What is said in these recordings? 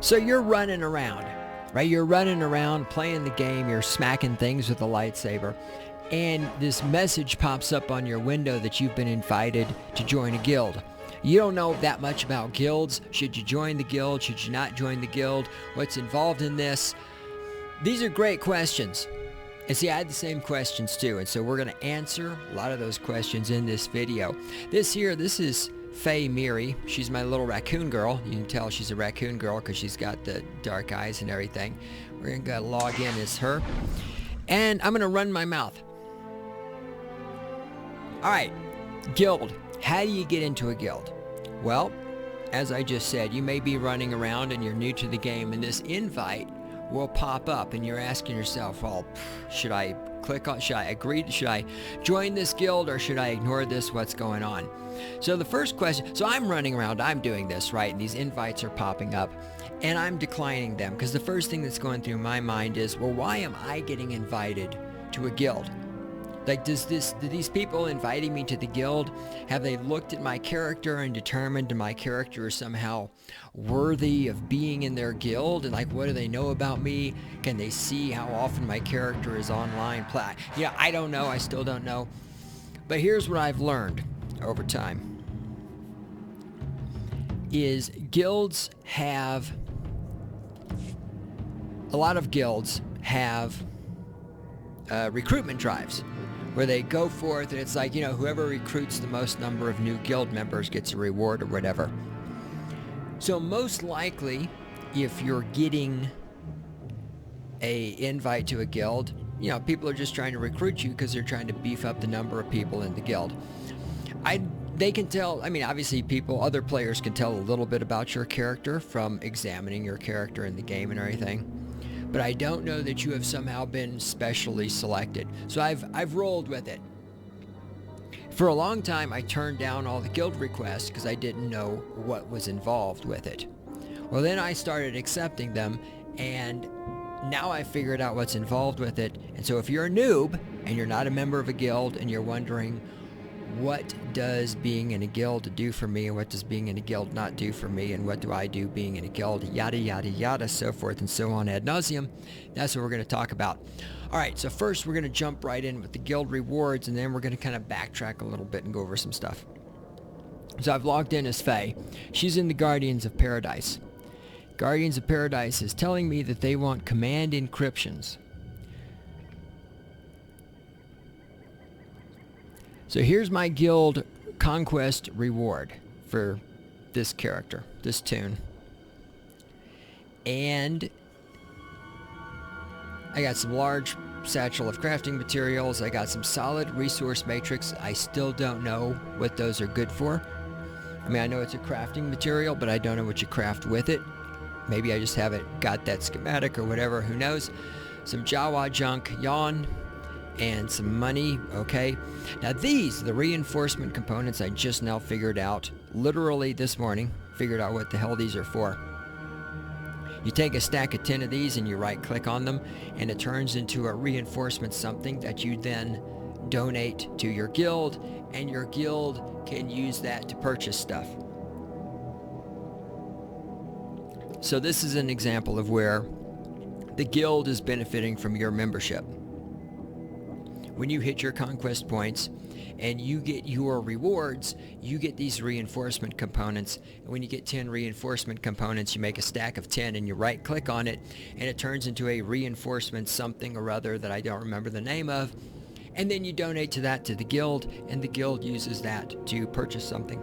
So you're running around, right? You're running around playing the game, you're smacking things with a lightsaber, and this message pops up on your window that you've been invited to join a guild. You don't know that much about guilds. Should you join the guild? Should you not join the guild? What's involved in this? These are great questions. And see, I had the same questions too, and so we're going to answer a lot of those questions in this video. This is Faye Miri. She's my little raccoon girl. You can tell she's a raccoon girl because she's got the dark eyes and everything. We're going to log in as her. And I'm going to run my mouth. Alright, guild. How do you get into a guild? Well, as I just said, you may be running around and you're new to the game, and this invite will pop up and you're asking yourself, well, should I click on, should I agree, should I join this guild, or should I ignore this? What's going on? So the first question, so I'm running around, I'm doing this, right, and these invites are popping up and I'm declining them because the first thing that's going through my mind is, well, why am I getting invited to a guild? Like, do these people inviting me to the guild, have they looked at my character and determined my character is somehow worthy of being in their guild? And like, what do they know about me? Can they see how often my character is online? Yeah, I don't know. I still don't know. But here's what I've learned over time. Is guilds have, a lot of guilds have recruitment drives, where they go forth and it's like, you know, whoever recruits the most number of new guild members gets a reward or whatever. So most likely, if you're getting a invite to a guild, you know, people are just trying to recruit you because they're trying to beef up the number of people in the guild. They can tell, I mean, obviously other players can tell a little bit about your character from examining your character in the game and everything. But I don't know that you have somehow been specially selected. So I've rolled with it. For a long time, I turned down all the guild requests because I didn't know what was involved with it. Well, then I started accepting them, and now I figured out what's involved with it. And so if you're a noob and you're not a member of a guild and you're wondering, what does being in a guild do for me, and what does being in a guild not do for me, and what do I do being in a guild, yada yada yada, so forth and so on ad nauseum, that's what we're going to talk about. Alright, so first we're going to jump right in with the guild rewards, and then we're going to kind of backtrack a little bit and go over some stuff. So I've logged in as Faye. She's in the Guardians of Paradise. Guardians of Paradise is telling me that they want command encryptions. So here's my guild conquest reward for this character, this toon. And I got some large satchel of crafting materials. I got some solid resource matrix. I still don't know what those are good for. I mean, I know it's a crafting material, but I don't know what you craft with it. Maybe I just haven't got that schematic or whatever, who knows. Some Jawa junk, yawn, and some money. Okay, now these, the reinforcement components, I just now figured out, literally this morning, figured out what the hell these are for. You take a stack of 10 of these and you right click on them, and it turns into a reinforcement something that you then donate to your guild, and your guild can use that to purchase stuff. So this is an example of where the guild is benefiting from your membership. When you hit your conquest points and you get your rewards, you get these reinforcement components. And when you get 10 reinforcement components, you make a stack of 10 and you right click on it, and it turns into a reinforcement something or other that I don't remember the name of. And then you donate to that to the guild, and the guild uses that to purchase something.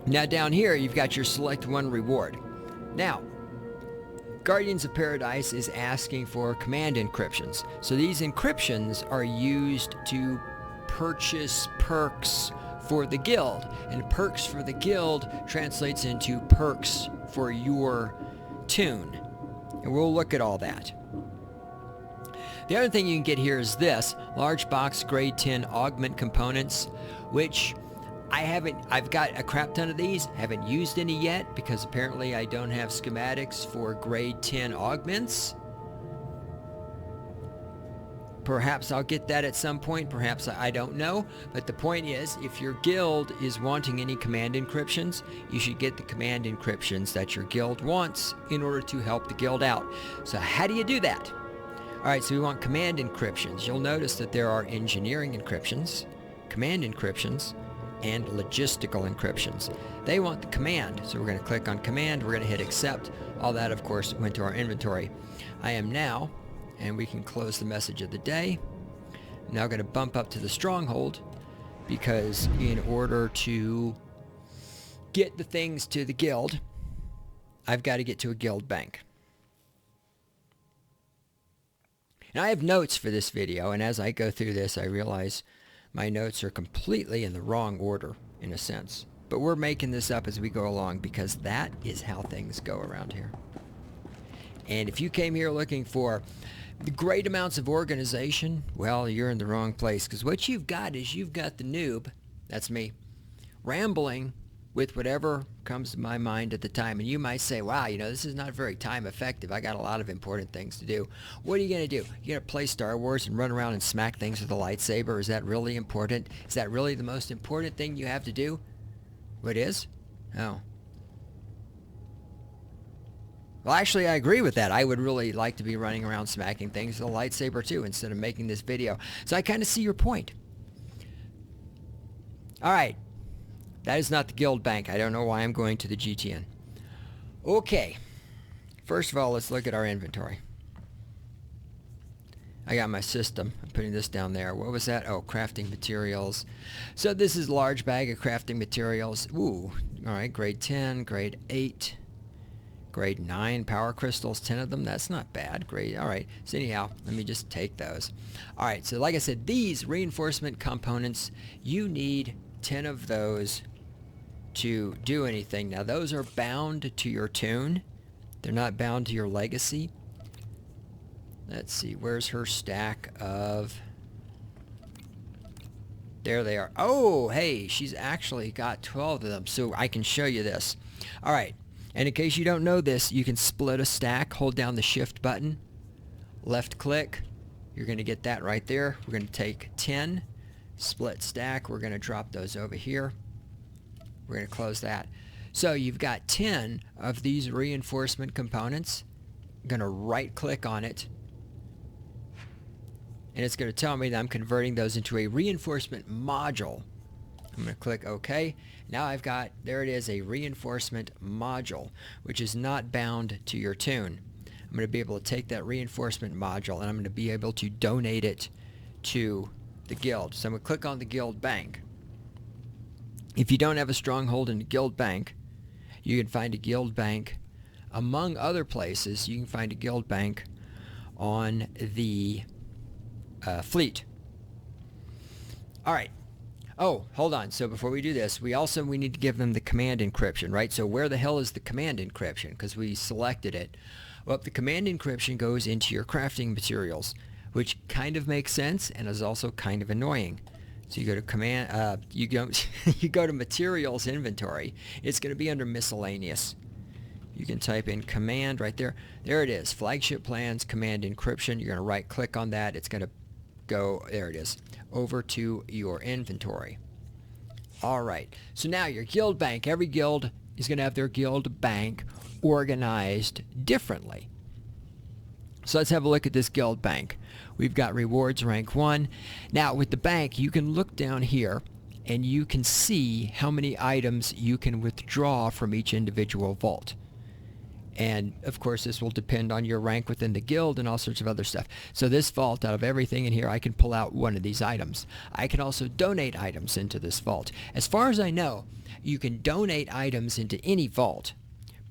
Now down here, you've got your select one reward. Now, Guardians of Paradise is asking for command encryptions. So these encryptions are used to purchase perks for the guild. And perks for the guild translates into perks for your toon. And we'll look at all that. The other thing you can get here is this, large box grade 10 augment components, which I've got a crap ton of these, haven't used any yet because apparently I don't have schematics for grade 10 augments. Perhaps I'll get that at some point, perhaps I don't know. But the point is, if your guild is wanting any command encryptions, you should get the command encryptions that your guild wants in order to help the guild out. So how do you do that? All right, so we want command encryptions. You'll notice that there are engineering encryptions, command encryptions, and logistical encryptions. They want the command, so we're going to click on command, we're going to hit accept. All that, of course, went to our inventory. I am now, and we can close the message of the day, now going to bump up to the stronghold, because in order to get the things to the guild, I've got to get to a guild bank. And I have notes for this video, and as I go through this, I realize my notes are completely in the wrong order, in a sense. But we're making this up as we go along, because that is how things go around here. And if you came here looking for the great amounts of organization, well, you're in the wrong place, because what you've got is you've got the noob, that's me, rambling with whatever comes to my mind at the time. And you might say, wow, you know, this is not very time effective. I got a lot of important things to do. What are you going to do? You're going to play Star Wars and run around and smack things with a lightsaber? Is that really important? Is that really the most important thing you have to do? What is? Oh. Well, actually, I agree with that. I would really like to be running around smacking things with a lightsaber too, instead of making this video. So I kind of see your point. All right. That is not the guild bank. I don't know why I'm going to the GTN. Okay. First of all, let's look at our inventory. I got my system. I'm putting this down there. What was that? Oh, crafting materials. So this is a large bag of crafting materials. Ooh. All right. Grade 10, grade 8, grade 9 power crystals, 10 of them. That's not bad. Great. All right. So anyhow, let me just take those. All right. So like I said, these reinforcement components, you need 10 of those to do anything. Now those are bound to your tune. They're not bound to your legacy. Let's see, where's her stack of... There they are. Oh, hey, she's actually got 12 of them, so I can show you this. All right, and in case you don't know this, you can split a stack, hold down the shift button, left click, you're going to get that right there. We're going to take 10, split stack, we're going to drop those over here. We're going to close that. So you've got 10 of these reinforcement components. I'm going to right click on it, and it's going to tell me that I'm converting those into a reinforcement module. I'm going to click OK. Now I've got, there it is, a reinforcement module, which is not bound to your tune. I'm going to be able to take that reinforcement module and I'm going to be able to donate it to the guild. So I'm going to click on the guild bank. If you don't have a stronghold in the guild bank, you can find a guild bank. Among other places, you can find a guild bank on the fleet. All right. Oh, hold on. So before we do this, we need to give them the command encryption, right? So where the hell is the command encryption? Because we selected it. Well, the command encryption goes into your crafting materials, which kind of makes sense and is also kind of annoying. So you go to command, you go to materials inventory. It's going to be under miscellaneous. You can type in command right there. There it is. Flagship plans, command encryption. You're going to right click on that. It's going to go, there it is, over to your inventory. All right. So now your guild bank, every guild is going to have their guild bank organized differently. So let's have a look at this guild bank. We've got rewards rank 1. Now with the bank, you can look down here and you can see how many items you can withdraw from each individual vault. And of course this will depend on your rank within the guild and all sorts of other stuff. So this vault, out of everything in here, I can pull out one of these items. I can also donate items into this vault. As far as I know, you can donate items into any vault,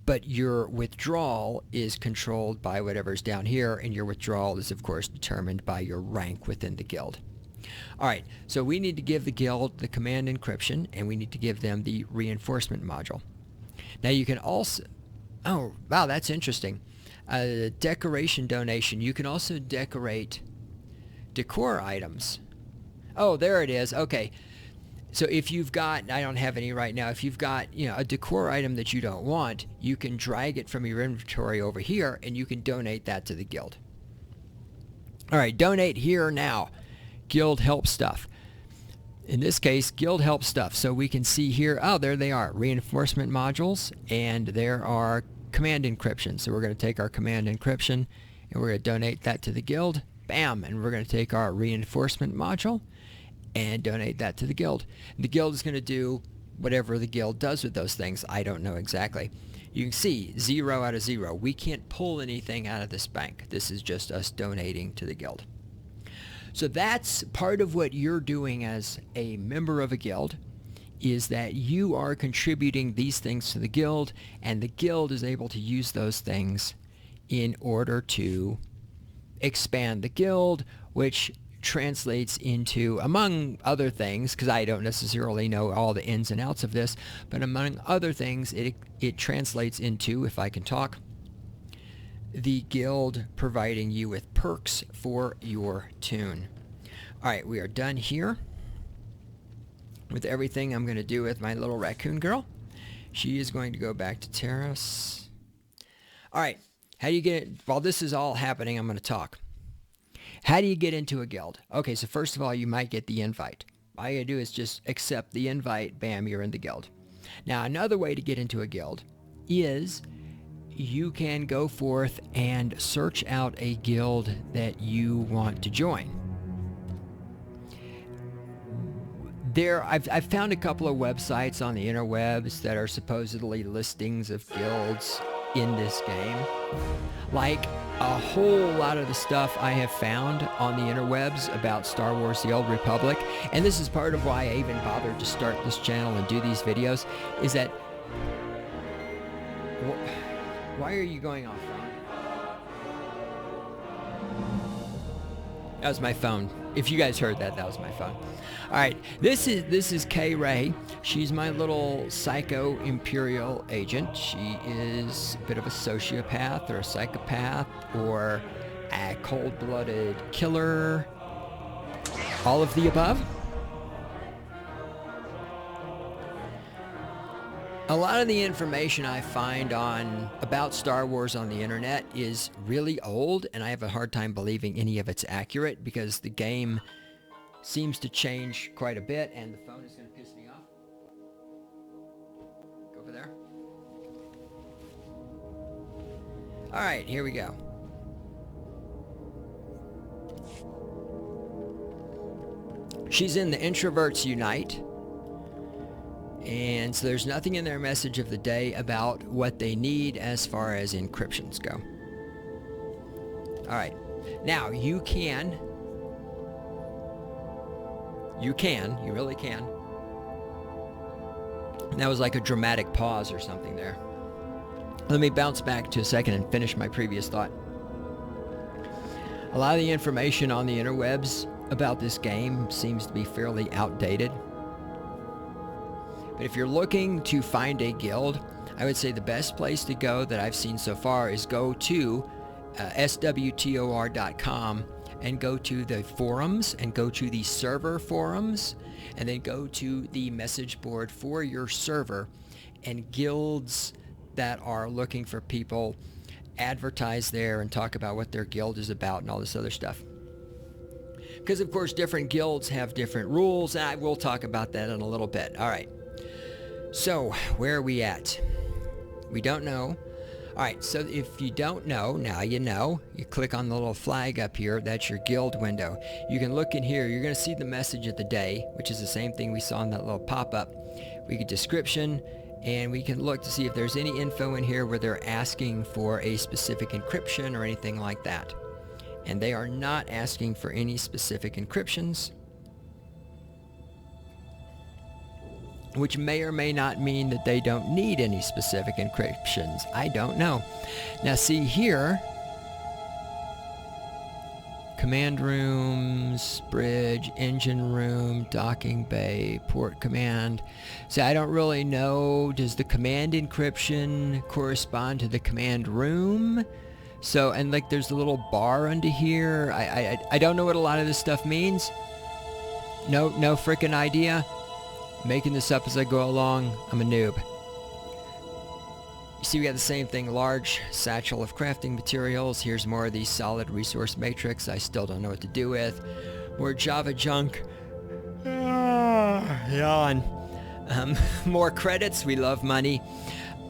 but your withdrawal is controlled by whatever's down here, and your withdrawal is of course determined by your rank within the guild. Alright, so we need to give the guild the command encryption, and we need to give them the reinforcement module. Now you can also... Oh, wow, that's interesting. Decoration donation. You can also decorate decor items. Oh, there it is. Okay. So if you've got, I don't have any right now, if you've got, you know, a decor item that you don't want, you can drag it from your inventory over here and you can donate that to the guild. All right, donate here now. Guild help stuff. In this case, guild help stuff. So we can see here, oh, there they are, reinforcement modules, and there are command encryption. So we're going to take our command encryption and we're going to donate that to the guild. Bam! And we're going to take our reinforcement module and donate that to the guild. The guild is going to do whatever the guild does with those things. I don't know exactly. You can see 0 out of 0. We can't pull anything out of this bank. This is just us donating to the guild. So that's part of what you're doing as a member of a guild, is that you are contributing these things to the guild, and the guild is able to use those things in order to expand the guild, which translates into, among other things, because I don't necessarily know all the ins and outs of this, but among other things, it translates into, if I can talk, the guild providing you with perks for your tune. Alright, we are done here with everything I'm going to do with my little raccoon girl. She is going to go back to terrace. Alright, how do you get it? While this is all happening, I'm going to talk. How do you get into a guild? Okay, so first of all, you might get the invite. All you gotta do is just accept the invite. Bam, you're in the guild. Now, another way to get into a guild is you can go forth and search out a guild that you want to join. I've found a couple of websites on the interwebs that are supposedly listings of guilds in this game. Like a whole lot of the stuff I have found on the interwebs about Star Wars The Old Republic, and this is part of why I even bothered to start this channel and do these videos, is that... Why are you going off, Ron? That was my phone. If you guys heard that, that was my phone. Alright, this is Kay Ray. She's my little psycho imperial agent. She is a bit of a sociopath or a psychopath or a cold-blooded killer. All of the above. A lot of the information I find about Star Wars on the internet is really old, and I have a hard time believing any of it's accurate because the game seems to change quite a bit, and the phone is going to piss me off. Go over there. Alright, here we go. She's in the Introverts Unite. And so there's nothing in their message of the day about what they need as far as encryptions go. Alright. Now, you really can. And that was like a dramatic pause or something there. Let me bounce back to a second and finish my previous thought. A lot of the information on the interwebs about this game seems to be fairly outdated. But if you're looking to find a guild, I would say the best place to go that I've seen so far is go to SWTOR.com and go to the forums and go to the server forums and then go to the message board for your server, and guilds that are looking for people advertise there and talk about what their guild is about and all this other stuff. Because of course different guilds have different rules, and I will talk about that in a little bit. Alright. So, where are we at? We don't know. Alright, so if you don't know, now you know. You click on the little flag up here, that's your guild window. You can look in here, you're going to see the message of the day, which is the same thing we saw in that little pop-up. We get description, and we can look to see if there's any info in here where they're asking for a specific encryption or anything like that. And they are not asking for any specific encryptions, which may or may not mean that they don't need any specific encryptions. I don't know. Now see here, command rooms, bridge, engine room, docking bay, port command. So I don't really know, does the command encryption correspond to the command room? So, and like there's a little bar under here. I don't know what a lot of this stuff means. No frickin' idea. Making this up as I go along. I'm a noob. You see we got the same thing, large satchel of crafting materials. Here's more of these solid resource matrix I still don't know what to do with. More Java junk. Yawn. More credits, we love money.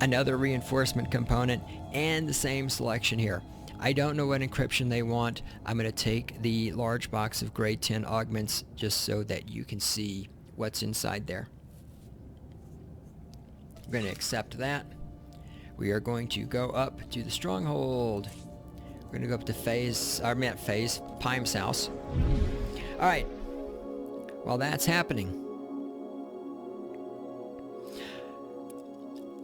Another reinforcement component, and the same selection here. I don't know what encryption they want. I'm going to take the large box of grade 10 augments just so that you can see what's inside there. We're going to accept that. We are going to go up to the stronghold. We're going to go up to Pime's house. Alright. While that's happening.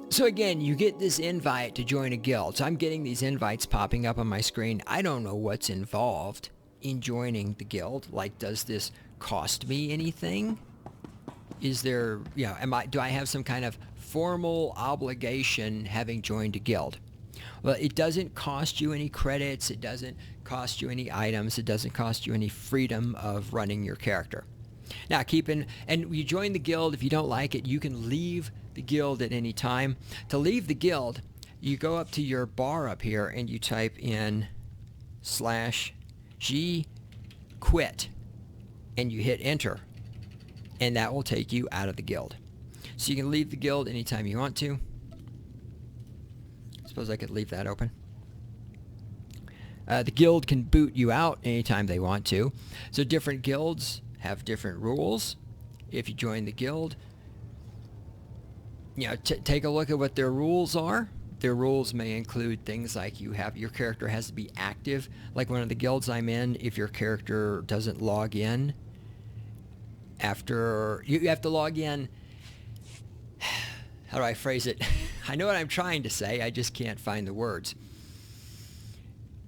So again, you get this invite to join a guild. So I'm getting these invites popping up on my screen. I don't know what's involved in joining the guild. Like, does this cost me anything? Is there, do I have some kind of formal obligation having joined a guild? Well, it doesn't cost you any credits. It doesn't cost you any items. It doesn't cost you any freedom of running your character. Now, and you join the guild. If you don't like it, you can leave the guild at any time. To leave the guild, you go up to your bar up here and you type in /G quit and you hit enter, and that will take you out of the guild. So you can leave the guild anytime you want to. Suppose I could leave that open. The guild can boot you out anytime they want to. So different guilds have different rules. If you join the guild, take a look at what their rules are. Their rules may include things like your character has to be active. Like one of the guilds I'm in, if your character doesn't log in after, you have to log in. How do I phrase it? I know what I'm trying to say, I just can't find the words.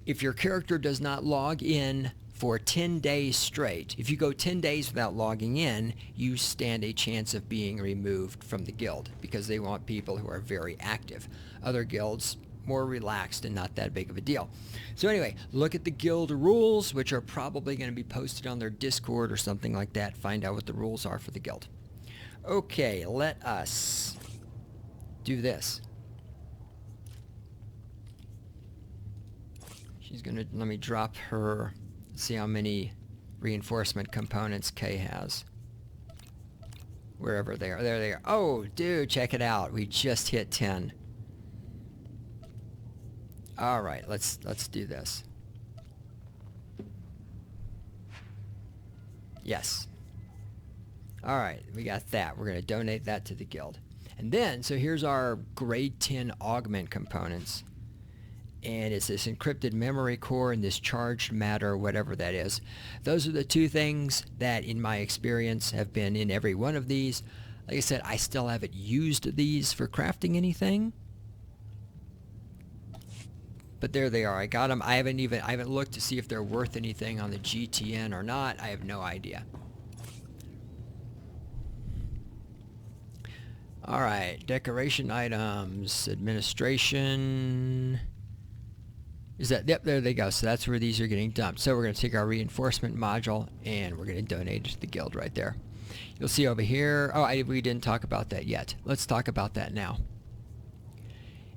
If your character does not log in for 10 days straight, if you go 10 days without logging in, you stand a chance of being removed from the guild because they want people who are very active. Other guilds, more relaxed and not that big of a deal. So anyway, look at the guild rules, which are probably going to be posted on their Discord or something like that. Find out what the rules are for the guild. Okay, let us do this. She's going to, let me drop her, see how many reinforcement components Kay has. Wherever they are. There they are. Oh, dude, check it out. We just hit 10. All right, let's do this. Yes. All right, we got that. We're going to donate that to the guild. And then, so here's our grade 10 augment components. And it's this encrypted memory core and this charged matter, whatever that is. Those are the two things that, in my experience, have been in every one of these. Like I said, I still haven't used these for crafting anything. But there they are. I got them. I haven't looked to see if they're worth anything on the GTN or not. I have no idea. All right, decoration items, administration. Is that, yep, there they go. So that's where these are getting dumped. So we're going to take our reinforcement module and we're going to donate it to the guild right there. You'll see over here, we didn't talk about that yet. Let's talk about that now.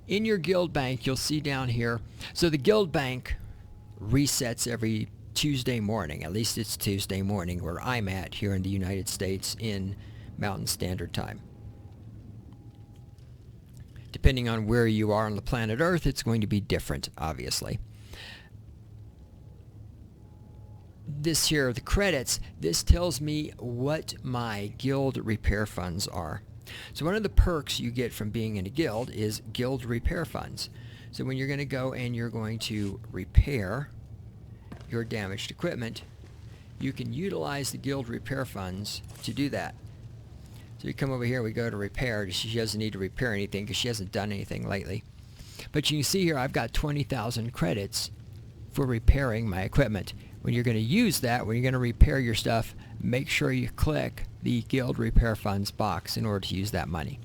In your guild bank, you'll see down here, so the guild bank resets every Tuesday morning. At least it's Tuesday morning where I'm at here in the United States in Mountain Standard Time. Depending on where you are on the planet Earth, it's going to be different, obviously. This here, the credits, this tells me what my guild repair funds are. So one of the perks you get from being in a guild is guild repair funds. So when you're going to go and you're going to repair your damaged equipment, you can utilize the guild repair funds to do that. So we come over here, we go to repair. She doesn't need to repair anything because she hasn't done anything lately. But you can see here I've got 20,000 credits for repairing my equipment. When you're going to use that, when you're going to repair your stuff, make sure you click the Guild Repair Funds box in order to use that money.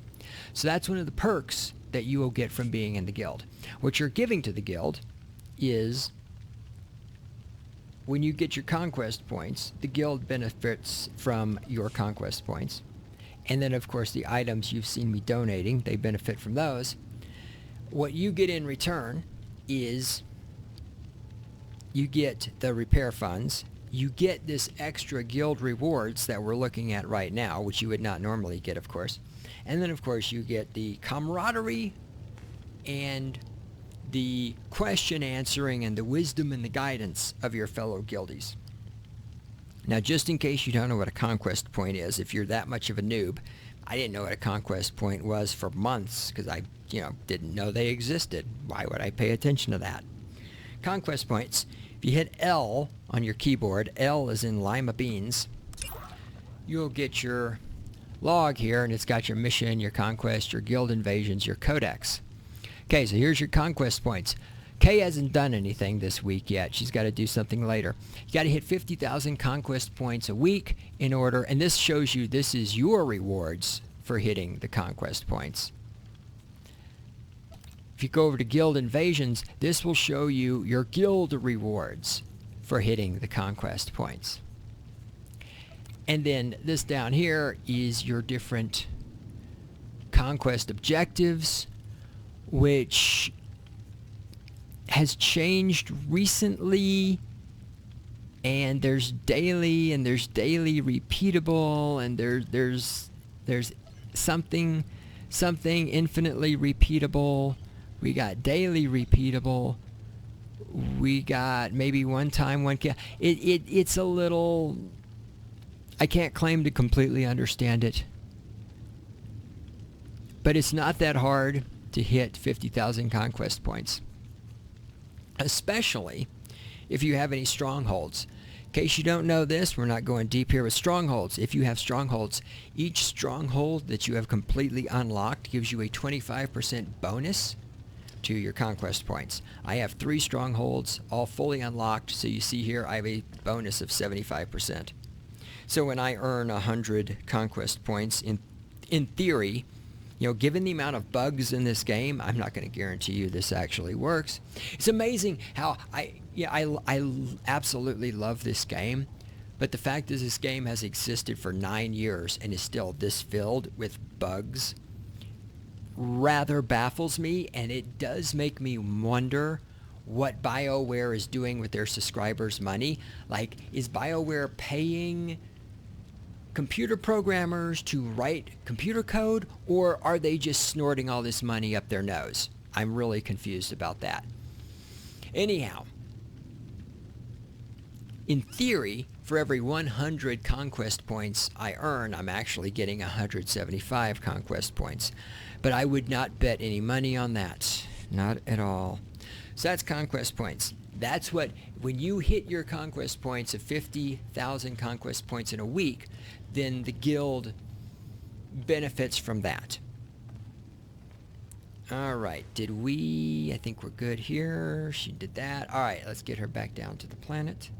So that's one of the perks that you will get from being in the guild. What you're giving to the guild is, when you get your conquest points, the guild benefits from your conquest points. And then, of course, the items you've seen me donating, they benefit from those. what you get in return is you get the repair funds, you get this extra guild rewards that we're looking at right now, which you would not normally get, of course. And then, of course, you get the camaraderie and the question answering and the wisdom and the guidance of your fellow guildies. Now, just in case you don't know what a conquest point is, if you're that much of a noob, I didn't know what a conquest point was for months because I, didn't know they existed. Why would I pay attention to that? Conquest points. If you hit L on your keyboard, L is in lima beans, you'll get your log here, and it's got your mission, your conquest, your guild invasions, your codex. Okay, so here's your conquest points. Kay hasn't done anything this week yet. She's got to do something later. You got to hit 50,000 conquest points a week in order, and this shows you this is your rewards for hitting the conquest points. If you go over to guild invasions, this will show you your guild rewards for hitting the conquest points. And then this down here is your different conquest objectives, which has changed recently, and there's daily repeatable, and there's something infinitely repeatable. We got daily repeatable. We got maybe one time one kill. It's a little, I can't claim to completely understand it, but it's not that hard to hit 50,000 conquest points, especially if you have any strongholds. In case you don't know this, we're not going deep here with strongholds. If you have strongholds, each stronghold that you have completely unlocked gives you a 25% bonus to your conquest points. I have 3 strongholds, all fully unlocked, so you see here I have a bonus of 75%. So when I earn 100 conquest points, in theory, given the amount of bugs in this game, I'm not going to guarantee you this actually works. It's amazing how I absolutely love this game, but the fact is this game has existed for 9 years and is still this filled with bugs rather baffles me, and it does make me wonder what BioWare is doing with their subscribers' money. Like, is BioWare paying computer programmers to write computer code, or are they just snorting all this money up their nose? I'm really confused about that. Anyhow, in theory, for every 100 conquest points I earn, I'm actually getting 175 conquest points. But I would not bet any money on that. Not at all. So that's conquest points. That's what, when you hit your conquest points of 50,000 conquest points in a week, then the guild benefits from that. All right, I think we're good here. She did that. All right, let's get her back down to the planet.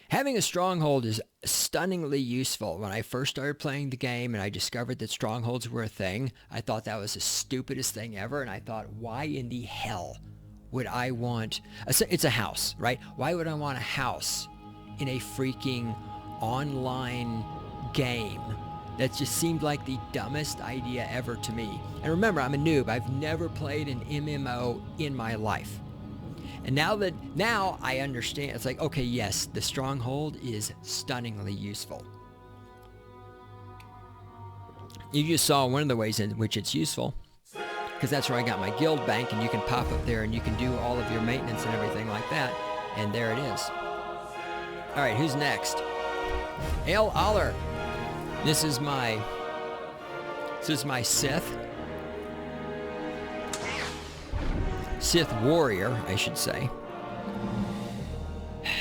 Having a stronghold is stunningly useful. When I first started playing the game and I discovered that strongholds were a thing, I thought that was the stupidest thing ever, and I thought, why in the hell would I want... It's a house, right? Why would I want a house in a freaking online game? That just seemed like the dumbest idea ever to me. And remember, I'm a noob. I've never played an MMO in my life. And now I understand. It's like, okay, yes, the stronghold is stunningly useful. You just saw one of the ways in which it's useful, because that's where I got my guild bank, and you can pop up there and you can do all of your maintenance and everything like that. And there it is. All right, who's next? El Aller. This is my Sith warrior, I should say.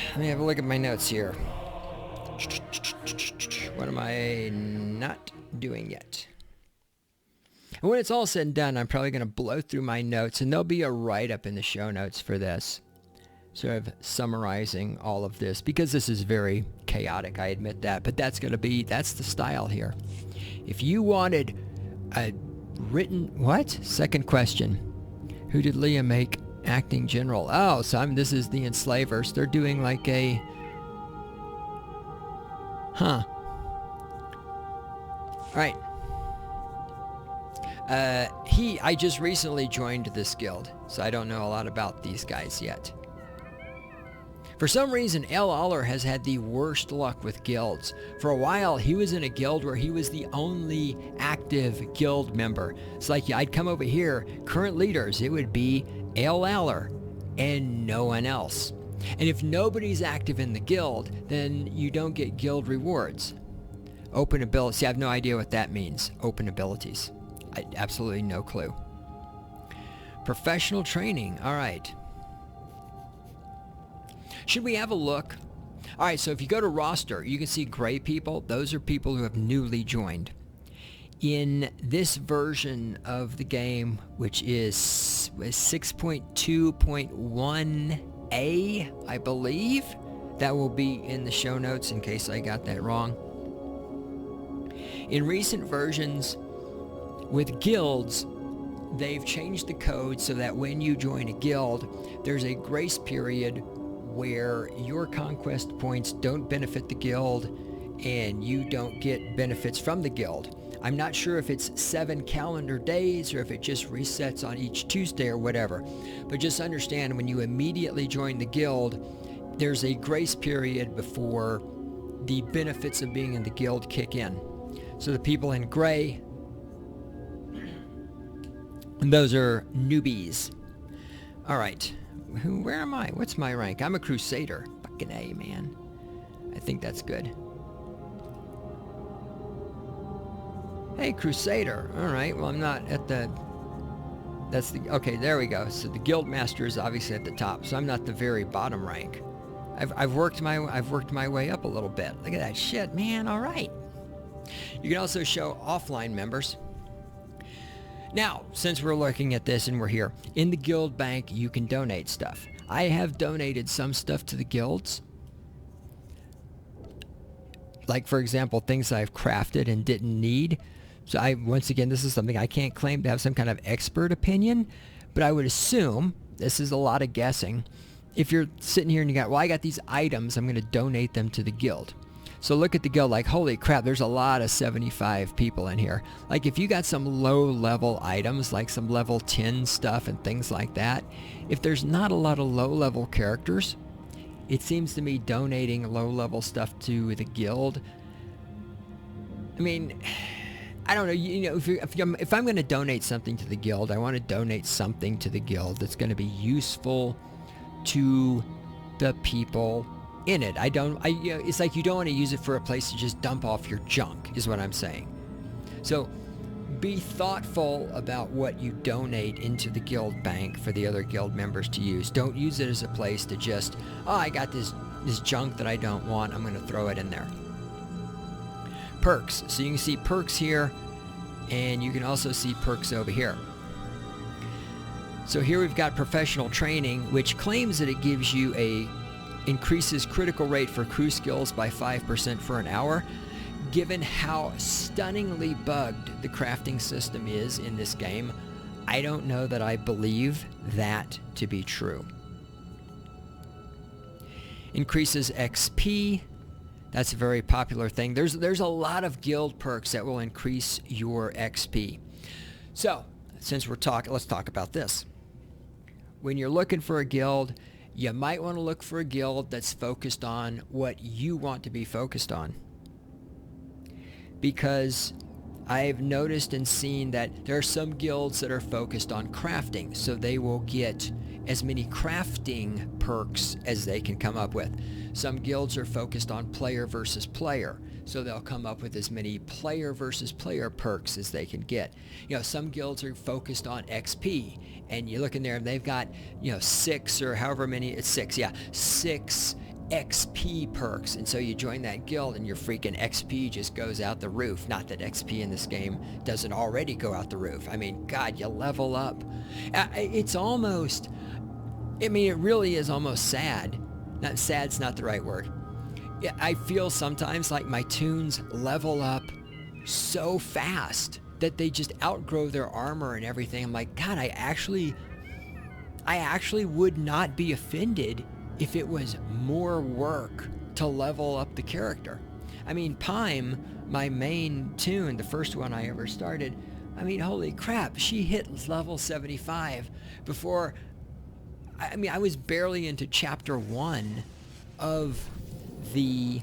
Let me have a look at my notes here. What am I not doing yet? And when it's all said and done, I'm probably going to blow through my notes, and there'll be a write-up in the show notes for this, sort of summarizing all of this, because this is very chaotic, I admit that, but that's the style here. If you wanted a written... What? Second question. Who did Leah make acting general? Oh, so this is the Enslavers. They're doing like a... Huh. Alright. I just recently joined this guild, so I don't know a lot about these guys yet. For some reason, L. Aller has had the worst luck with guilds. For a while, he was in a guild where he was the only active guild member. It's like I'd come over here, current leaders, it would be L. Aller and no one else. And if nobody's active in the guild, then you don't get guild rewards. Open abilities. See, I have no idea what that means. Open abilities. I absolutely no clue. Professional training. All right. Should we have a look? All right, so if you go to roster, you can see gray people. Those are people who have newly joined. In this version of the game, which is 6.2.1a, I believe, that will be in the show notes in case I got that wrong. In recent versions with guilds, they've changed the code so that when you join a guild, there's a grace period where your conquest points don't benefit the guild and you don't get benefits from the guild. I'm not sure if it's 7 calendar days or if it just resets on each Tuesday or whatever. But just understand, when you immediately join the guild, there's a grace period before the benefits of being in the guild kick in. So the people in gray, those are newbies. All right. Where am I? What's my rank? I'm a Crusader. Fucking A, man. I think that's good. Hey, Crusader. All right. Well, I'm not at the... That's the... Okay, there we go. So the Guild Master is obviously at the top. So I'm not the very bottom rank. I've worked my way up a little bit. Look at that shit, man. All right. You can also show offline members. Now, since we're looking at this and we're here, in the guild bank, you can donate stuff. I have donated some stuff to the guilds. Like, for example, things I've crafted and didn't need. So once again, this is something I can't claim to have some kind of expert opinion, but I would assume, this is a lot of guessing, if you're sitting here and you got, well, I got these items, I'm going to donate them to the guild. So look at the guild like, holy crap, there's a lot of 75 people in here. Like if you got some low-level items, like some level 10 stuff and things like that, if there's not a lot of low-level characters, it seems to me donating low-level stuff to the guild, I mean, I don't know, you know, if I'm going to donate something to the guild, I want to donate something to the guild that's going to be useful to the people in it. You know, it's like you don't want to use it for a place to just dump off your junk, is what I'm saying. So be thoughtful about what you donate into the guild bank for the other guild members to use. Don't use it as a place to just, oh, I got this junk that I don't want, I'm going to throw it in there. Perks. So you can see perks here, and you can also see perks over here. So here we've got professional training, which claims that it gives you increases critical rate for crew skills by 5% for an hour. Given how stunningly bugged the crafting system is in this game, I don't know that I believe that to be true. Increases XP. That's a very popular thing. There's a lot of guild perks that will increase your XP. So, since we're talking, let's talk about this. When you're looking for a guild, you might want to look for a guild that's focused on what you want to be focused on. Because I've noticed and seen that there are some guilds that are focused on crafting, so they will get as many crafting perks as they can come up with. Some guilds are focused on player versus player, so they'll come up with as many player versus player perks as they can get. You know, some guilds are focused on XP, and you look in there and they've got, you know, 6 or however many, it's 6, yeah, 6 XP perks, and so you join that guild and your freaking XP just goes out the roof. Not that XP in this game doesn't already go out the roof. I mean, God, you level up. It's almost, I mean, it really is almost sad. Not sad's not the right word. I feel sometimes like my toons level up so fast that they just outgrow their armor and everything. I'm like, God, I actually would not be offended if it was more work to level up the character. I mean, Pime, my main tune, the first one I ever started, I mean, holy crap, she hit level 75 before, I mean, I was barely into chapter 1 of the,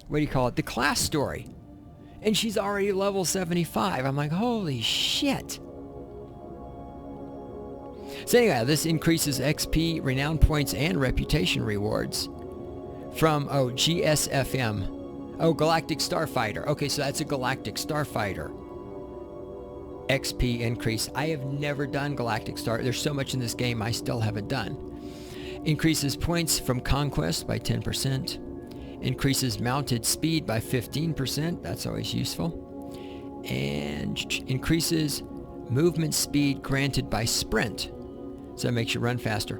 what do you call it, the class story. And she's already level 75. I'm like, holy shit. So anyway, this increases XP, renown points, and reputation rewards from, GSFM. Galactic Starfighter. Okay, so that's a Galactic Starfighter. XP increase. I have never done Galactic Star. There's so much in this game I still haven't done. Increases points from Conquest by 10%. Increases mounted speed by 15%. That's always useful. And increases movement speed granted by sprint. So it makes you run faster.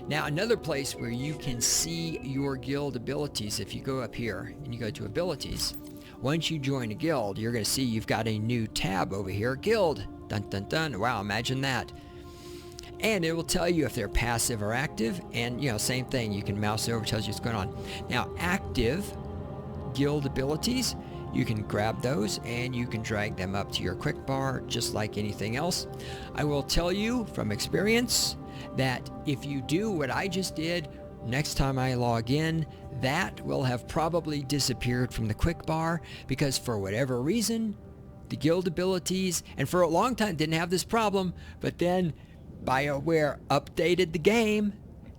Now, another place where you can see your guild abilities, if you go up here and you go to abilities, once you join a guild, you're going to see you've got a new tab over here, guild. Dun dun dun. Wow, imagine that. And it will tell you if they're passive or active, and same thing, you can mouse over, tells you what's going on. Now, active guild abilities, you can grab those and you can drag them up to your quick bar just like anything else. I will tell you from experience that if you do what I just did, next time I log in, that will have probably disappeared from the quick bar, because for whatever reason, the guild abilities, and for a long time didn't have this problem, but then BioWare updated the game,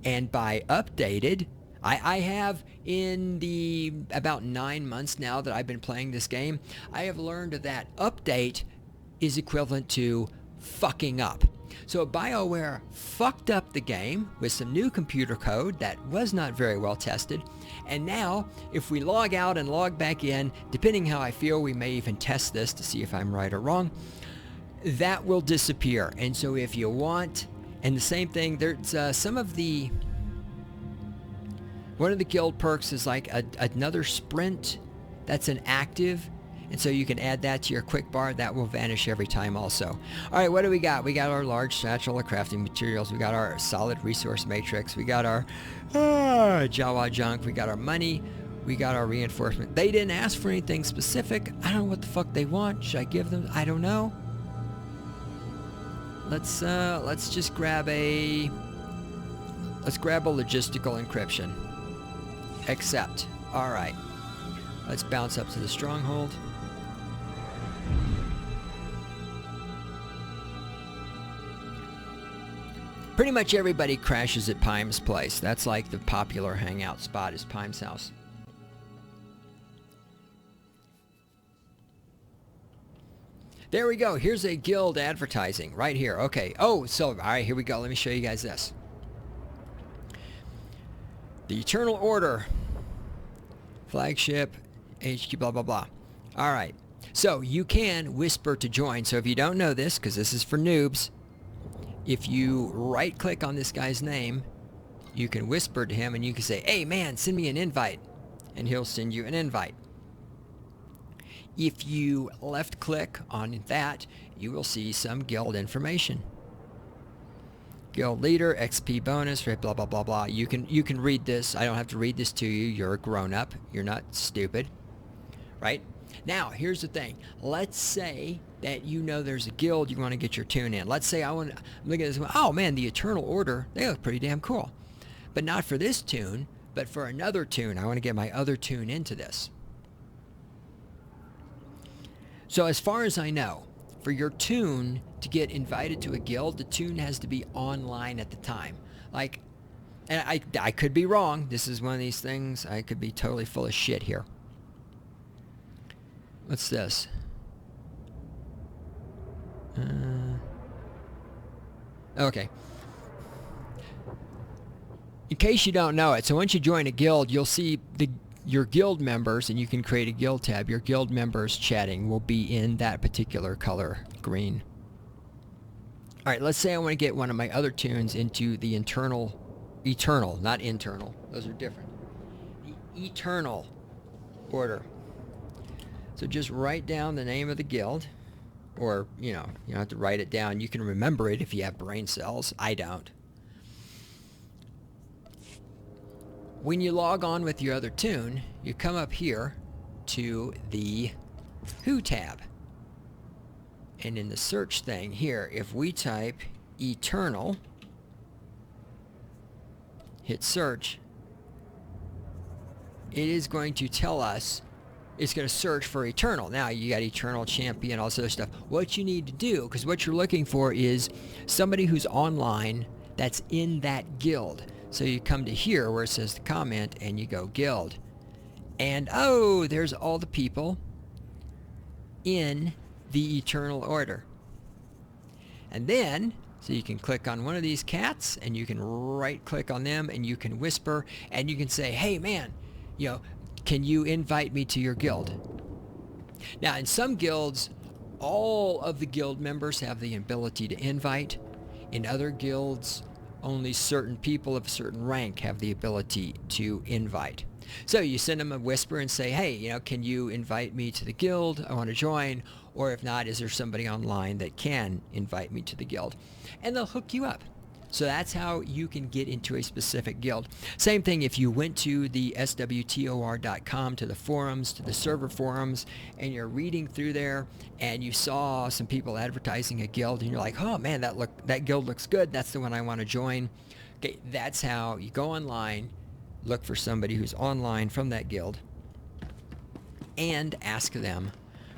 and by updated, I have in the about 9 months now that I've been playing this game, I have learned that update is equivalent to fucking up. So BioWare fucked up the game with some new computer code that was not very well tested, and now if we log out and log back in, depending how I feel, we may even test this to see if I'm right or wrong, that will disappear. And so if you want, and the same thing, there's some of the, one of the guild perks is like another sprint that's an active, and so you can add that to your quick bar. That will vanish every time also. All right, what do we got? We got our large satchel of crafting materials. We got our solid resource matrix. We got our Jawa junk. We got our money. We got our reinforcement. They didn't ask for anything specific. I don't know what the fuck they want. Should I give them? I don't know. Let's just grab a logistical encryption. Accept. All right. Let's bounce up to the stronghold. Pretty much everybody crashes at Pime's place. That's like the popular hangout spot is Pime's house. There we go. Here's a guild advertising right here. Okay. Oh, so, all right, here we go. Let me show you guys this. The Eternal Order. Flagship. HQ, blah, blah, blah. All right. So you can whisper to join. So if you don't know this, because this is for noobs, if you right-click on this guy's name, you can whisper to him and you can say, hey, man, send me an invite. And he'll send you an invite. If you left-click on that, you will see some guild information. Guild leader, XP bonus, blah, blah, blah, blah. You can read this. I don't have to read this to you. You're a grown-up. You're not stupid. Right? Now, here's the thing. Let's say that you know there's a guild you want to get your tune in. Let's say I'm looking at this, oh man, the Eternal Order, they look pretty damn cool. But not for this tune, but for another tune. I want to get my other tune into this. So as far as I know, for your tune to get invited to a guild, the tune has to be online at the time. Like, and I could be wrong. This is one of these things. I could be totally full of shit here. What's this? Okay. In case you don't know it, so once you join a guild, you'll see your guild members, and you can create a guild tab. Your guild members chatting will be in that particular color, green. All right, let's say I want to get one of my other tunes into the eternal, not internal. Those are different. The Eternal Order. So just write down the name of the guild, or, you don't have to write it down. You can remember it if you have brain cells. I don't. When you log on with your other tune, you come up here to the Who tab. And in the search thing here, if we type Eternal, hit search, it is going to tell us, it's going to search for Eternal. Now you got Eternal Champion, all this other stuff. What you need to do, because what you're looking for is somebody who's online that's in that guild. So you come to here where it says the comment and you go guild. And oh, there's all the people in the Eternal Order. And then, so you can click on one of these cats and you can right click on them and you can whisper and you can say, hey man, you know, can you invite me to your guild? Now in some guilds, all of the guild members have the ability to invite. In other guilds, only certain people of a certain rank have the ability to invite. So you send them a whisper and say, hey, you know, can you invite me to the guild? I want to join. Or if not, is there somebody online that can invite me to the guild? And they'll hook you up. So that's how you can get into a specific guild. Same thing if you went to the SWTOR.com, to the forums, to the server forums, and you're reading through there and you saw some people advertising a guild and you're like, oh man, that guild looks good. That's the one I want to join. Okay, that's how you go online, look for somebody who's online from that guild, and ask them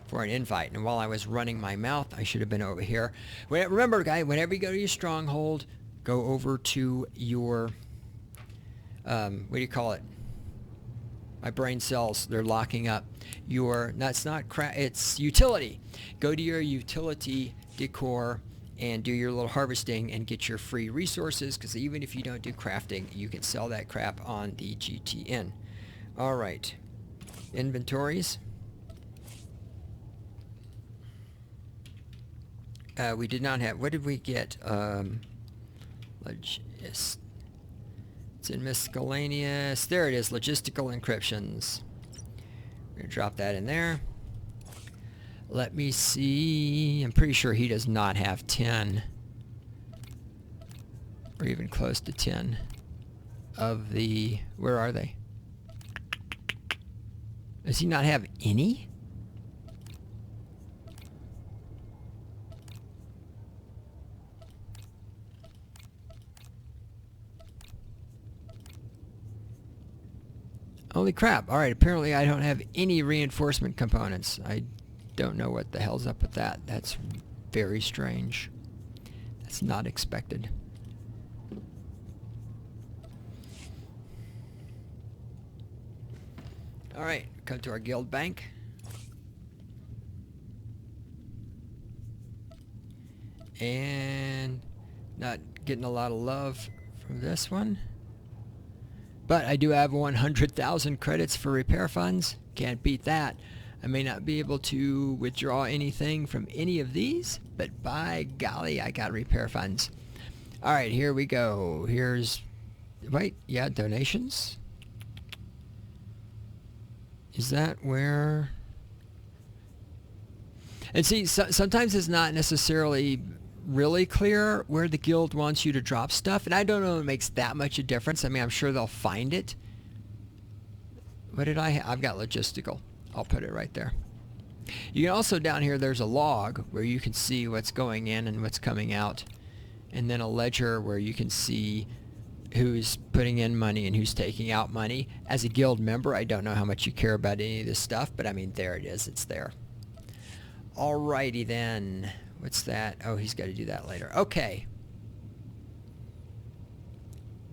for an invite. And while I was running my mouth, I should have been over here. Remember, guys, whenever you go to your stronghold, go over to your, what do you call it? My brain cells, they're locking up. It's utility. Go to your utility decor and do your little harvesting and get your free resources, because even if you don't do crafting, you can sell that crap on the GTN. All right. Inventories. We did not have, what did we get? It's in miscellaneous. There it is, logistical encryptions. We're going to drop that in there. Let me see. I'm pretty sure he does not have 10. Or even close to 10 of the... Where are they? Does he not have any? Holy crap. Alright, apparently I don't have any reinforcement components. I don't know what the hell's up with that. That's very strange. That's not expected. Alright, come to our guild bank. And not getting a lot of love from this one. But I do have 100,000 credits for repair funds. Can't beat that. I may not be able to withdraw anything from any of these, but by golly, I got repair funds. Alright, here we go. Here's... Wait, yeah, donations. Is that where... And see, sometimes it's not necessarily really clear where the guild wants you to drop stuff, and I don't know if it makes that much a difference. I mean, I'm sure they'll find it. What did I have? I've got logistical. I'll put it right there. You can also, down here, there's a log where you can see what's going in and what's coming out, and then a ledger where you can see who's putting in money and who's taking out money. As a guild member, I don't know how much you care about any of this stuff, but I mean, there it is. It's there. Alrighty then. What's that? Oh, he's got to do that later. Okay.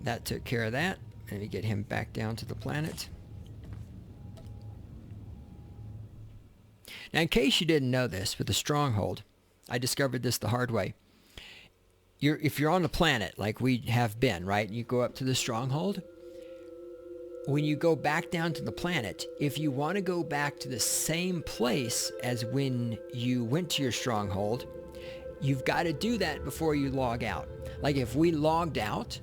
That took care of that. Let me get him back down to the planet. Now, in case you didn't know this, with the stronghold, I discovered this the hard way. If you're on the planet, like we have been, right, and you go up to the stronghold, when you go back down to the planet, if you want to go back to the same place as when you went to your stronghold, you've got to do that before you log out. Like if we logged out,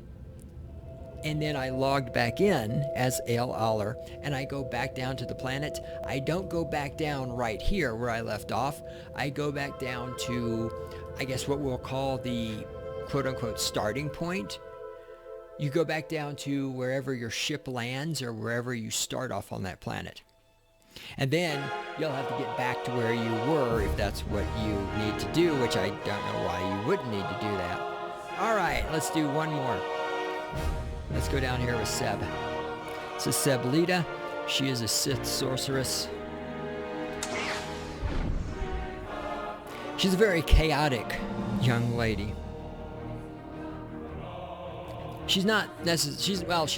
and then I logged back in as Ale Aller, and I go back down to the planet, I don't go back down right here where I left off. I go back down to, I guess, what we'll call the quote-unquote starting point. you go back down to wherever your ship lands or wherever you start off on that planet. And then you'll have to get back to where you were if that's what you need to do, which I don't know why you wouldn't need to do that. All right, let's do one more. Let's go down here with Seb. This is SWTOR. She is a Sith sorceress. She's a very chaotic young lady. She's not necessarily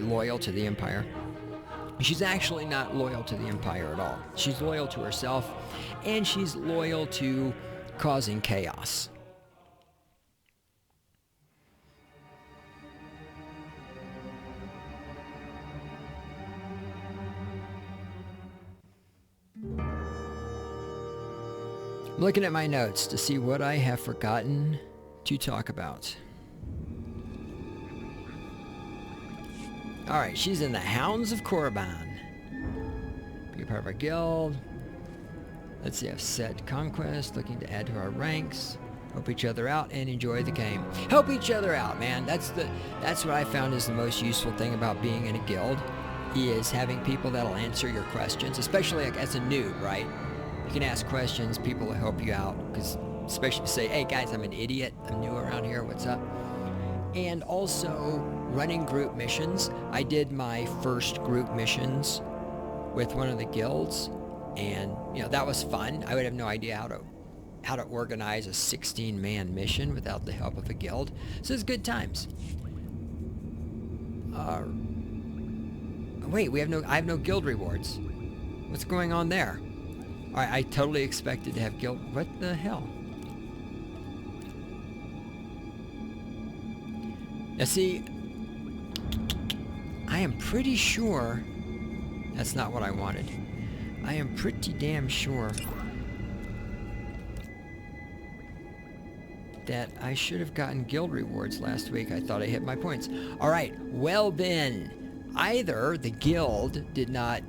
loyal to the Empire. She's actually not loyal to the Empire at all. She's loyal to herself, and she's loyal to causing chaos. I'm looking at my notes to see what I have forgotten to talk about. Alright, she's in the Hounds of Korriban. Be a part of our guild. Let's see, I've set conquest, looking to add to our ranks. Help each other out and enjoy the game. Help each other out, man. That's what I found is the most useful thing about being in a guild, is having people that'll answer your questions, especially like as a noob, right? You can ask questions, people will help you out, because especially if you say, hey guys, I'm an idiot, I'm new around here, what's up? And also running group missions. I did my first group missions with one of the guilds, and that was fun. I would have no idea how to organize a 16-man mission without the help of a guild. So it's good times. Wait, I have no guild rewards. What's going on there? I totally expected to have guild... What the hell? Now see, I am pretty sure that's not what I wanted. I am pretty damn sure that I should have gotten guild rewards last week. I thought I hit my points. Alright, well then, either the guild did not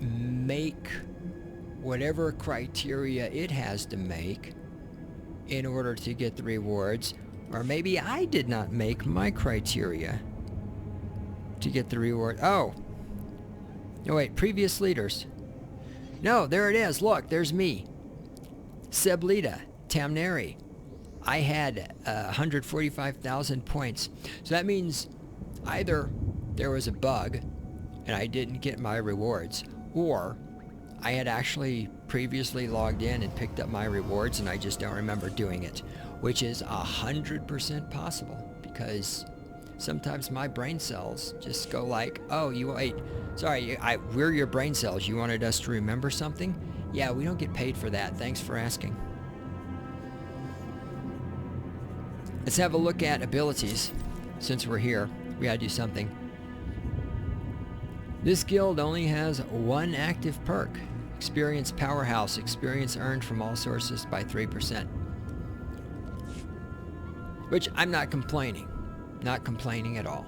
make whatever criteria it has to make in order to get the rewards, or maybe I did not make my criteria to get the reward. Oh. No, wait, previous leaders. No, there it is. Look, there's me. SWTOR, Tamneri. I had 145,000 points. So that means either there was a bug and I didn't get my rewards, or I had actually previously logged in and picked up my rewards and I just don't remember doing it, which is 100% possible, because sometimes my brain cells just go like, oh, we're your brain cells. You wanted us to remember something? Yeah, we don't get paid for that. Thanks for asking. Let's have a look at abilities. Since we're here, we gotta do something. This guild only has one active perk. Experience Powerhouse. Experience earned from all sources by 3%. Which I'm not complaining. Not complaining at all.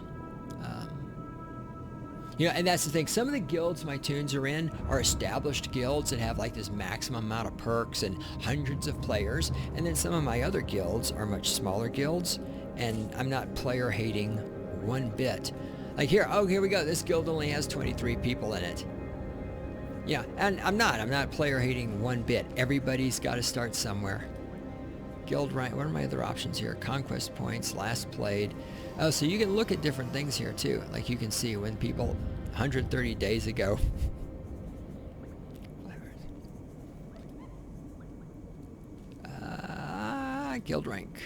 And that's the thing. Some of the guilds my tunes are in are established guilds that have like this maximum amount of perks and hundreds of players. And then some of my other guilds are much smaller guilds. And I'm not player hating one bit. Like here we go. This guild only has 23 people in it. Yeah, and I'm not player hating one bit. Everybody's got to start somewhere. Guild rank, what are my other options here? Conquest points, last played. Oh, so you can look at different things here too. Like you can see when people 130 days ago. Guild rank.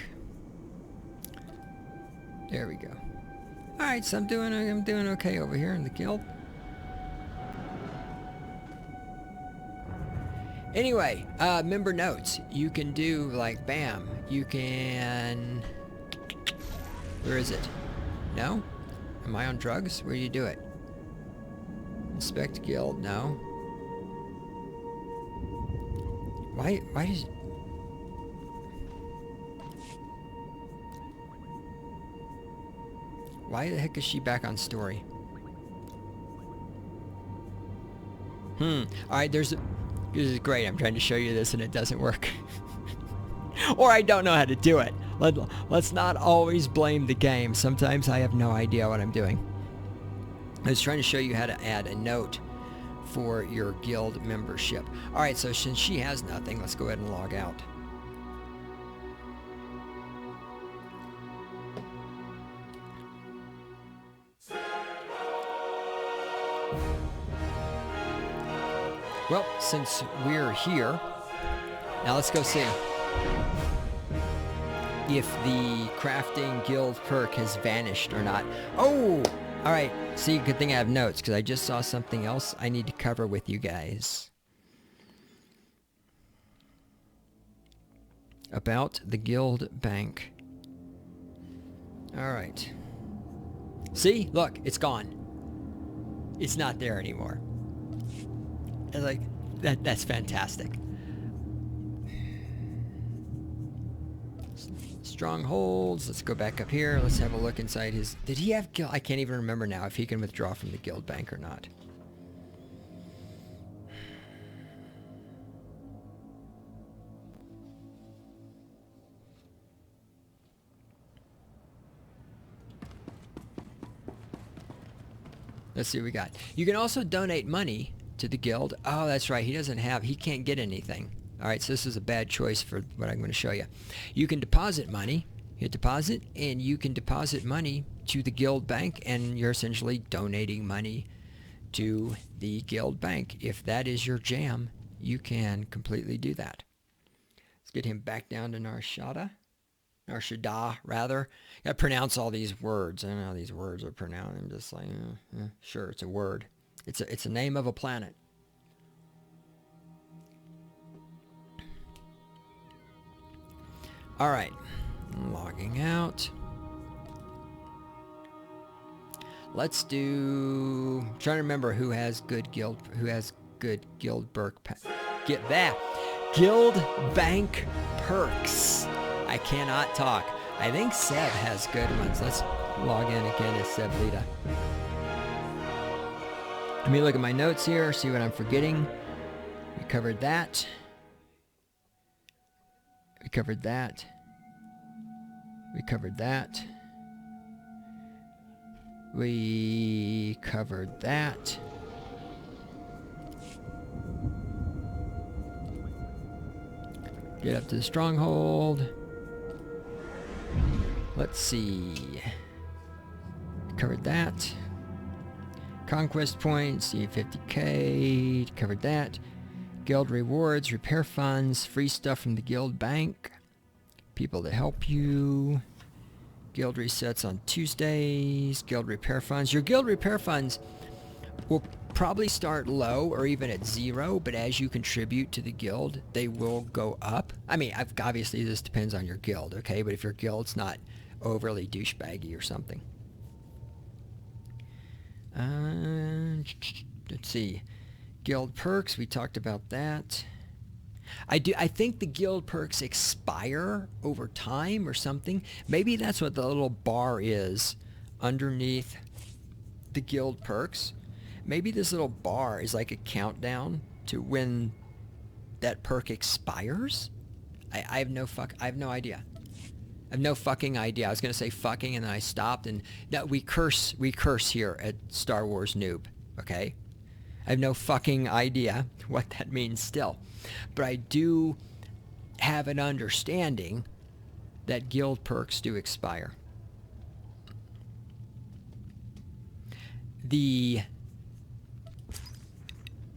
There we go. Alright, so I'm doing okay over here in the guild. Anyway, member notes. You can do like, bam, you can... Where is it? No? Am I on drugs? Where do you do it? Inspect guild? No. Why does... Why the heck is she back on story? Alright, this is great. I'm trying to show you this and it doesn't work. Or I don't know how to do it. Let's not always blame the game. Sometimes I have no idea what I'm doing. I was trying to show you how to add a note for your guild membership. All right, so since she has nothing, let's go ahead and log out. Well, since we're here, now let's go see if the crafting guild perk has vanished or not. Oh! Alright, see, good thing I have notes, because I just saw something else I need to cover with you guys. About the guild bank. Alright. See? Look, it's gone. It's not there anymore. It's like, that's fantastic. Strongholds. Let's go back up here. Let's have a look inside his... Did he have guild? I can't even remember now if he can withdraw from the guild bank or not. Let's see what we got. You can also donate money to the guild. Oh, that's right. He can't get anything. All right, so this is a bad choice for what I'm going to show you. You can deposit money, hit deposit, and you can deposit money to the guild bank, and you're essentially donating money to the guild bank. If that is your jam, you can completely do that. Let's get him back down to Narshada, rather. Gotta pronounce all these words. I don't know how these words are pronounced. I'm just like, sure, it's a word. It's a name of a planet. All right, logging out. Let's do. I'm trying to remember who has good guild perk. Get that guild bank perks. I cannot talk. I think Seb has good ones. Let's log in again as SWTOR. Let me look at my notes here, see what I'm forgetting. We covered that. We covered that. We covered that. We covered that. Get up to the stronghold. Let's see. Covered that. Conquest points, you 50k. Covered that. Guild rewards, repair funds, free stuff from the guild bank. People to help you. Guild resets on Tuesdays. Guild repair funds. Your guild repair funds will probably start low or even at 0, but as you contribute to the guild, they will go up. I mean, obviously this depends on your guild, okay? But if your guild's not overly douchebaggy or something. Let's see. Guild perks, we talked about that. I think the guild perks expire over time or something. Maybe that's what the little bar is underneath the guild perks. Maybe this little bar is like a countdown to when that perk expires. I have no idea. I have no fucking idea. I was gonna say fucking and then I stopped, and no, we curse here at Star Wars Noob, okay? I have no fucking idea what that means still. But I do have an understanding that guild perks do expire.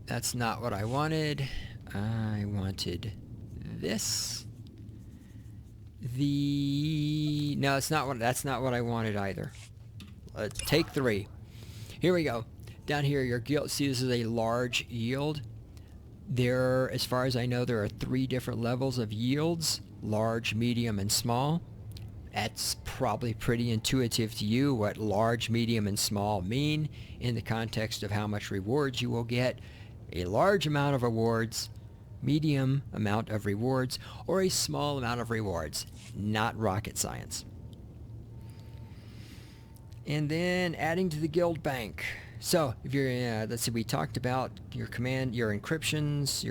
That's not what I wanted. I wanted this. No, that's not what I wanted either. Let's take 3. Here we go. Down here, your guild. See, this is a large yield. There, as far as I know, there are 3 different levels of yields: large, medium, and small. That's probably pretty intuitive to you what large, medium, and small mean in the context of how much rewards you will get. A large amount of rewards, medium amount of rewards, or a small amount of rewards. Not rocket science. And then adding to the guild bank. So if you're, let's see, we talked about your command encryptions,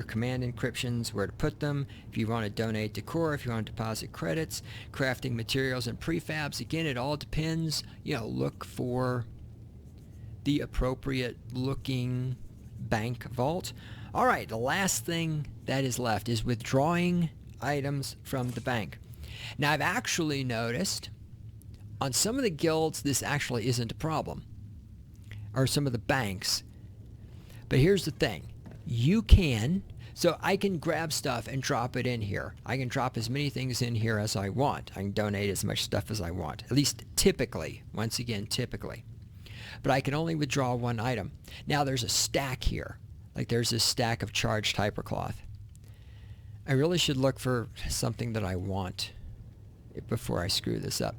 where to put them. If you want to donate to core, if you want to deposit credits, crafting materials and prefabs. Again, it all depends. Look for the appropriate looking bank vault. All right, the last thing that is left is withdrawing items from the bank. Now, I've actually noticed on some of the guilds this actually isn't a problem, or some of the banks. But here's the thing. So I can grab stuff and drop it in here. I can drop as many things in here as I want. I can donate as much stuff as I want. At least typically. Once again, typically. But I can only withdraw one item. Now there's a stack here. Like there's this stack of charged hypercloth. I really should look for something that I want before I screw this up.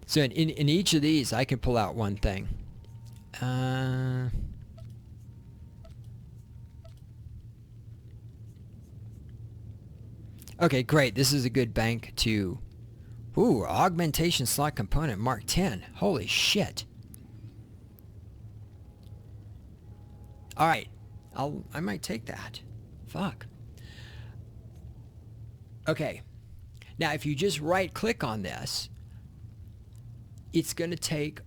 So in each of these, I can pull out one thing. Okay, great. This is a good bank to... Ooh, augmentation slot component Mark 10. Holy shit. Alright. I might take that. Fuck. Okay. Now, if you just right-click on this, it's going to take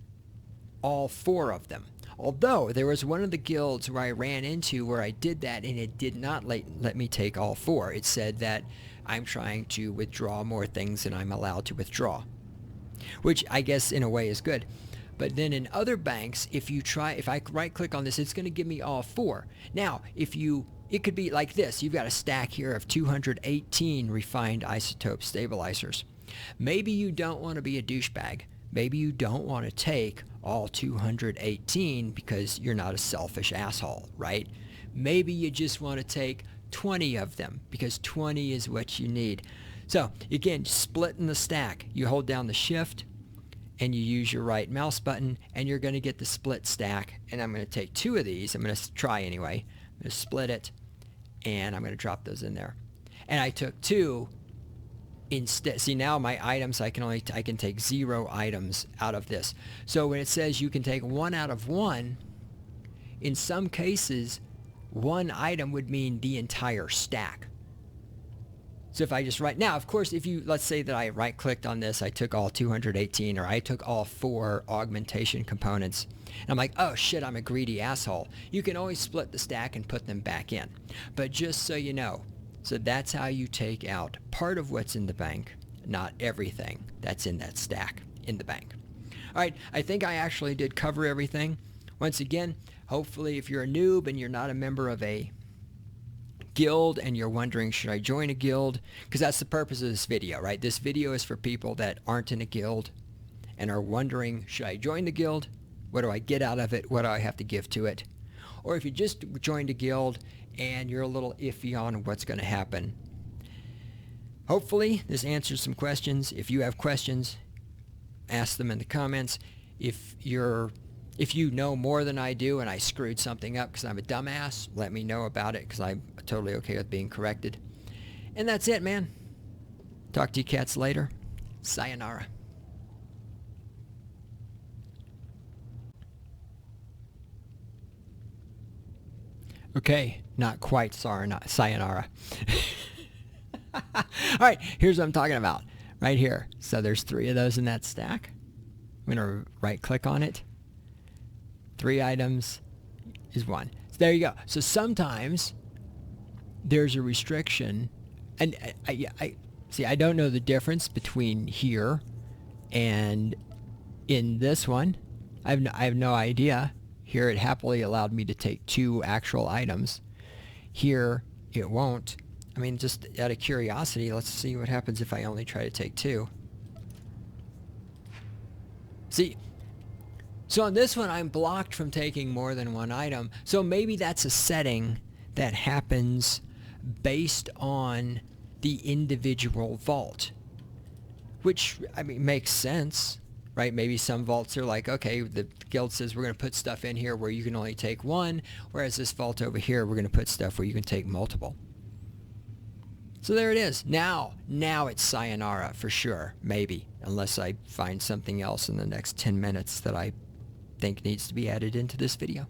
all 4 of them. Although, there was one of the guilds where I ran into where I did that, and it did not let me take all 4. It said that I'm trying to withdraw more things than I'm allowed to withdraw, which I guess in a way is good. But then in other banks, if I right-click on this, it's going to give me all 4. Now, it could be like this. You've got a stack here of 218 refined isotope stabilizers. Maybe you don't want to be a douchebag. Maybe you don't want to take all 218 because you're not a selfish asshole, right? Maybe you just want to take 20 of them because 20 is what you need. So again, splitting the stack. You hold down the shift and you use your right mouse button and you're going to get the split stack. And I'm going to take 2 of these. I'm going to try anyway. I'm going to split it and I'm going to drop those in there. And I took 2 instead. See, now my items, I can take 0 items out of this. So when it says you can take 1 out of 1, in some cases 1 item would mean the entire stack. So if I just now, of course, let's say that I right-clicked on this, I took all 218, or I took all 4 augmentation components, and I'm like, oh shit, I'm a greedy asshole. You can always split the stack and put them back in. But just so you know, so that's how you take out part of what's in the bank, not everything that's in that stack in the bank. All right, I think I actually did cover everything. Once again, hopefully if you're a noob and you're not a member of a guild and you're wondering, should I join a guild? Because that's the purpose of this video, right? This video is for people that aren't in a guild and are wondering, should I join the guild? What do I get out of it? What do I have to give to it? Or if you just joined a guild and you're a little iffy on what's going to happen. Hopefully this answers some questions. If you have questions, ask them in the comments. If you know more than I do and I screwed something up because I'm a dumbass, let me know about it because I'm totally okay with being corrected. And that's it, man. Talk to you cats later. Sayonara. Okay, not quite sayonara. All right, here's what I'm talking about. Right here. So there's 3 of those in that stack. I'm going to right-click on it. 3 items is 1. So there you go. So sometimes there's a restriction, and I don't know the difference between here and in this one. I have no idea. Here it happily allowed me to take 2 actual items. Here it won't. I mean, just out of curiosity, let's see what happens if I only try to take 2. See, so on this one, I'm blocked from taking more than 1 item. So maybe that's a setting that happens based on the individual vault, which, I mean, makes sense, right? Maybe some vaults are like, okay, the guild says we're going to put stuff in here where you can only take 1, whereas this vault over here, we're going to put stuff where you can take multiple. So there it is. Now it's sayonara for sure. Maybe. Unless I find something else in the next 10 minutes that I think needs to be added into this video.